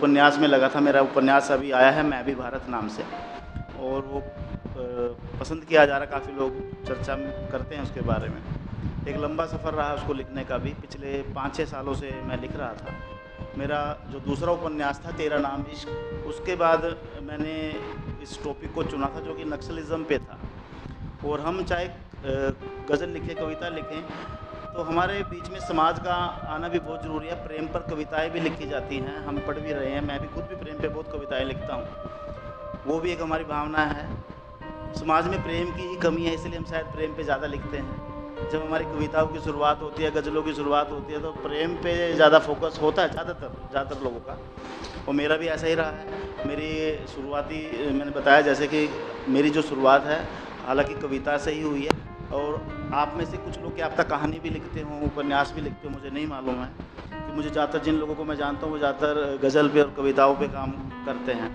उपन्यास में लगा था। मेरा उपन्यास अभी आया है मैं भी भारत नाम से, और वो पसंद किया जा रहा, काफ़ी लोग चर्चा करते हैं उसके बारे में। एक लंबा सफ़र रहा उसको लिखने का भी, पिछले 5-6 सालों से मैं लिख रहा था। मेरा जो दूसरा उपन्यास था तेरा नाम इश्क, उसके बाद मैंने इस टॉपिक को चुना था जो कि नक्सलिज़्म पे था। और हम चाहे गज़ल लिखें, कविता लिखें, तो हमारे बीच में समाज का आना भी बहुत ज़रूरी है। प्रेम पर कविताएं भी लिखी जाती हैं, हम पढ़ भी रहे हैं, मैं भी खुद भी प्रेम पे बहुत कविताएं लिखता हूँ, वो भी एक हमारी भावना है। समाज में प्रेम की ही कमी है, इसलिए हम शायद प्रेम पे ज़्यादा लिखते हैं। जब हमारी कविताओं की शुरुआत होती है, गज़लों की शुरुआत होती है, तो प्रेम पे ज़्यादा फोकस होता है ज़्यादातर लोगों का, और मेरा भी ऐसा ही रहा है। मेरी शुरुआती, मैंने बताया जैसे कि मेरी जो शुरुआत है हालांकि कविता से ही हुई है, और आप में से कुछ लोग क्या अब तक कहानी भी लिखते हों, उपन्यास भी लिखते हो, मुझे नहीं मालूम है, कि मुझे ज़्यादातर जिन लोगों को मैं जानता हूँ वो ज़्यादातर गज़ल पे और कविताओं पे काम करते हैं।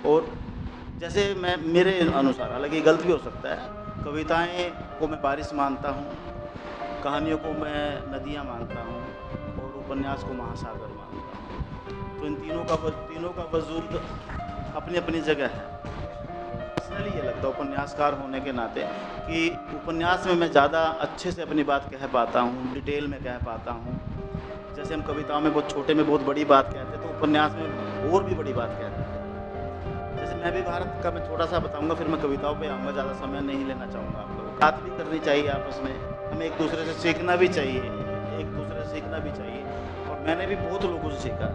और जैसे मैं, मेरे अनुसार, हालांकि गलत भी हो सकता है, कविताएं को मैं बारिश मानता हूँ, कहानियों को मैं नदियाँ मानता हूँ, और उपन्यास को महासागर मानता हूँ। तो इन तीनों का वजूद अपनी अपनी जगह है। पर्सनली ये लगता है उपन्यासकार होने के नाते कि उपन्यास में मैं ज़्यादा अच्छे से अपनी बात कह पाता हूँ, डिटेल में कह पाता हूँ। जैसे हम कविताओं में बहुत छोटे में बहुत बड़ी बात कहते हैं, तो उपन्यास में और भी बड़ी बात कहते हैं। जैसे मैं भी भारत का मैं थोड़ा सा बताऊंगा, फिर मैं कविताओं पे आऊँगा, ज़्यादा समय नहीं लेना चाहूँगा आपको। बात भी करनी चाहिए आपस में, हमें एक दूसरे से सीखना भी चाहिए, और मैंने भी बहुत लोगों से सीखा।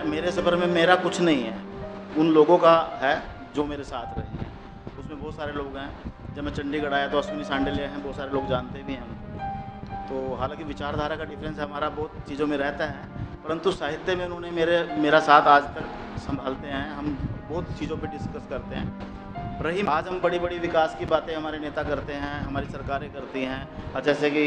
मेरे सफ़र में मेरा कुछ नहीं है, उन लोगों का है जो मेरे साथ रहे हैं। उसमें बहुत सारे लोग हैं, जब मैं चंडीगढ़ आया तो अश्विनी सांडेलिया हैं, बहुत सारे लोग जानते भी हैं उनको। तो हालांकि विचारधारा का डिफरेंस हमारा बहुत चीज़ों में रहता है, परंतु साहित्य में उन्होंने मेरा साथ आज तक संभालते हैं। हम बहुत चीज़ों पे डिस्कस करते हैं। रही आज हम बड़ी बड़ी विकास की बातें हमारे नेता करते हैं, हमारी सरकारें करती हैं, और जैसे कि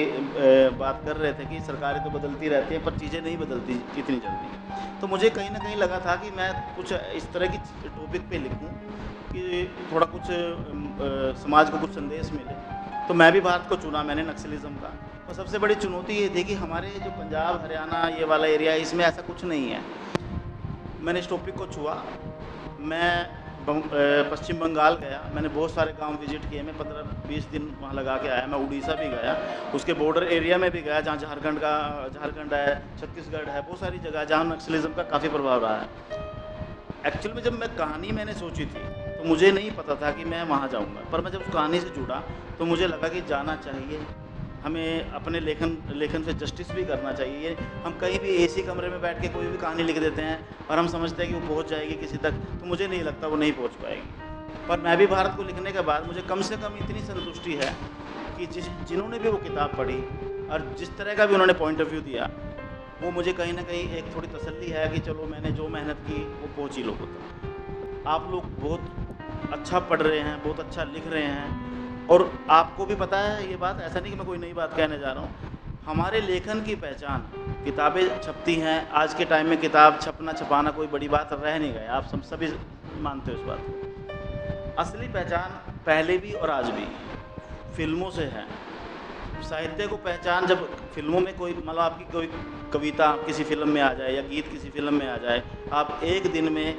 बात कर रहे थे कि सरकारें तो बदलती रहती हैं पर चीज़ें नहीं बदलती इतनी जल्दी। तो मुझे कहीं ना कहीं लगा था कि मैं कुछ इस तरह की टॉपिक पे लिखूं कि थोड़ा कुछ समाज को कुछ संदेश मिले। तो मैं भी भारत को चुना मैंने, नक्सलिज़्म का। और सबसे बड़ी चुनौती ये थी कि हमारे जो पंजाब हरियाणा ये वाला एरिया है, इसमें ऐसा कुछ नहीं है। मैंने इस टॉपिक को छुआ। मैं पश्चिम बंगाल गया, मैंने बहुत सारे गांव विजिट किए, मैं 15-20 दिन वहाँ लगा के आया। मैं उड़ीसा भी गया, उसके बॉर्डर एरिया में भी गया जहाँ झारखंड है, छत्तीसगढ़ है, बहुत सारी जगह जहाँ नक्सलिज़्म का काफ़ी प्रभाव रहा है। एक्चुअल में जब मैं कहानी मैंने सोची थी तो मुझे नहीं पता था कि मैं वहाँ जाऊँगा, पर मैं जब उस कहानी से जुड़ा तो मुझे लगा कि जाना चाहिए। हमें अपने लेखन से जस्टिस भी करना चाहिए। हम कहीं भी एसी कमरे में बैठ के कोई भी कहानी लिख देते हैं और हम समझते हैं कि वो पहुंच जाएगी किसी तक, तो मुझे नहीं लगता वो नहीं पहुंच पाएगी। पर मैं भी भारत को लिखने के बाद मुझे कम से कम इतनी संतुष्टि है कि जिन्होंने भी वो किताब पढ़ी और जिस तरह का भी उन्होंने पॉइंट ऑफ व्यू दिया, वो मुझे कहीं ना कहीं एक थोड़ी तसल्ली है कि चलो मैंने जो मेहनत की वो पहुंची लोगों तक। आप लोग बहुत अच्छा पढ़ रहे हैं, बहुत अच्छा लिख रहे हैं, और आपको भी पता है ये बात, ऐसा नहीं कि मैं कोई नई बात कहने जा रहा हूँ। हमारे लेखन की पहचान, किताबें छपती हैं, आज के टाइम में किताब छपाना कोई बड़ी बात रह नहीं गया, आप सभी मानते हो इस बात को। असली पहचान पहले भी और आज भी फिल्मों से है। साहित्य को पहचान जब फिल्मों में कोई, मतलब आपकी कोई कविता किसी फिल्म में आ जाए या गीत किसी फिल्म में आ जाए, आप एक दिन में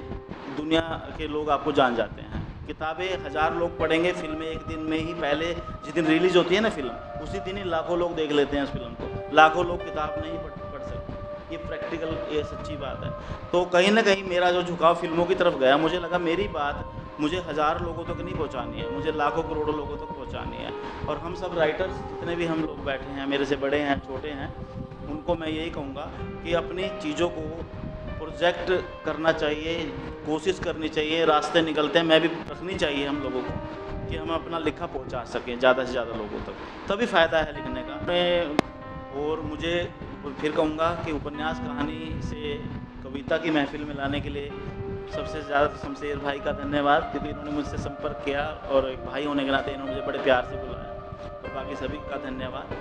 दुनिया के लोग आपको जान जाते हैं। किताबें 1000 लोग पढ़ेंगे, फिल्में एक दिन में ही, पहले जिस दिन रिलीज़ होती है ना फिल्म, उसी दिन ही लाखों लोग देख लेते हैं उस फिल्म को। लाखों लोग किताब नहीं पढ़ सकते, ये प्रैक्टिकल, ये सच्ची बात है। तो कहीं ना कहीं मेरा जो झुकाव फिल्मों की तरफ गया, मुझे लगा मेरी बात मुझे 1000 लोगों तक नहीं पहुंचानी है, मुझे लाखों करोड़ों लोगों तक पहुंचानी है। और हम सब राइटर्स जितने भी हम लोग बैठे हैं, मेरे से बड़े हैं छोटे हैं, उनको मैं यही कहूँगा कि अपनी चीज़ों को प्रोजेक्ट करना चाहिए, कोशिश करनी चाहिए। रास्ते निकलते हैं, मैं भी रखनी चाहिए हम लोगों को कि हम अपना लिखा पहुंचा सकें ज़्यादा से ज़्यादा लोगों तक, तभी फ़ायदा है लिखने का। और मुझे फिर कहूँगा कि उपन्यास कहानी से कविता की महफिल में लाने के लिए सबसे ज़्यादा शमशेर भाई का धन्यवाद, क्योंकि इन्होंने मुझसे संपर्क किया और एक भाई होने के नाते इन्होंने मुझे बड़े प्यार से बुलाया, और बाकी सभी का धन्यवाद।